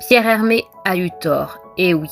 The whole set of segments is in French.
Pierre Hermé a eu tort, et oui.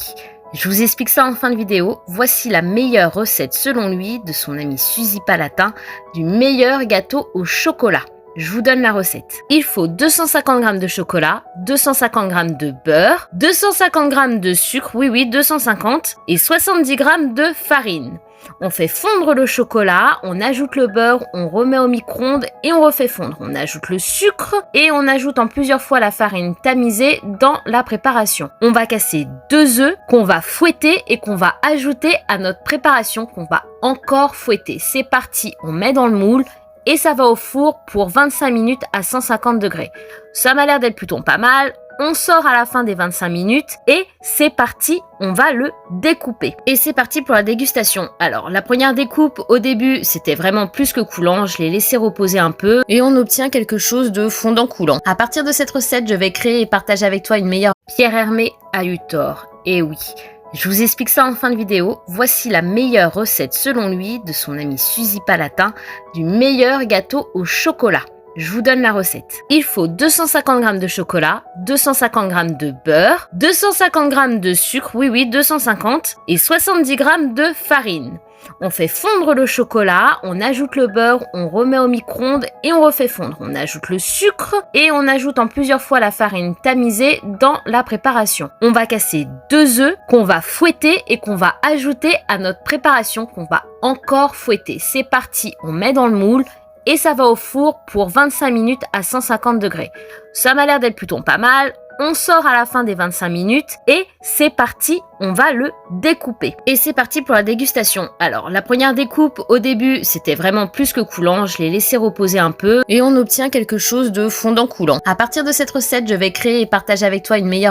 Je vous explique ça en fin de vidéo. Voici la meilleure recette selon lui de son amie Suzy Palatin du meilleur gâteau au chocolat. Je vous donne la recette. Il faut 250 g de chocolat, 250 g de beurre, 250 g de sucre, oui 250, et 70 g de farine. On fait fondre le chocolat, on ajoute le beurre, on remet au micro-ondes et on refait fondre. On ajoute le sucre et on ajoute en plusieurs fois la farine tamisée dans la préparation. On va casser 2 œufs qu'on va fouetter et qu'on va ajouter à notre préparation qu'on va encore fouetter. C'est parti, on met dans le moule et ça va au four pour 25 minutes à 150 degrés. Ça m'a l'air d'être plutôt pas mal. On sort à la fin des 25 minutes et c'est parti, on va le découper. Et c'est parti pour la dégustation. Alors, la première découpe, au début, c'était vraiment plus que coulant. Je l'ai laissé reposer un peu et on obtient quelque chose de fondant coulant. À partir de cette recette, je vais créer et partager avec toi une meilleure. Pierre Hermé a eu tort, et oui. Je vous explique ça en fin de vidéo. Voici la meilleure recette selon lui de son amie Suzy Palatin du meilleur gâteau au chocolat. Je vous donne la recette. Il faut 250 g de chocolat, 250 g de beurre, 250 g de sucre, oui 250, et 70 g de farine. On fait fondre le chocolat, on ajoute le beurre, on remet au micro-ondes et on refait fondre. On ajoute le sucre et on ajoute en plusieurs fois la farine tamisée dans la préparation. On va casser 2 œufs qu'on va fouetter et qu'on va ajouter à notre préparation qu'on va encore fouetter. C'est parti, on met dans le moule et ça va au four pour 25 minutes à 150 degrés. Ça m'a l'air d'être plutôt pas mal. On sort à la fin des 25 minutes et c'est parti, on va le découper. Et c'est parti pour la dégustation. Alors, la première découpe, au début, c'était vraiment plus que coulant. Je l'ai laissé reposer un peu et on obtient quelque chose de fondant coulant. À partir de cette recette, je vais créer et partager avec toi une meilleure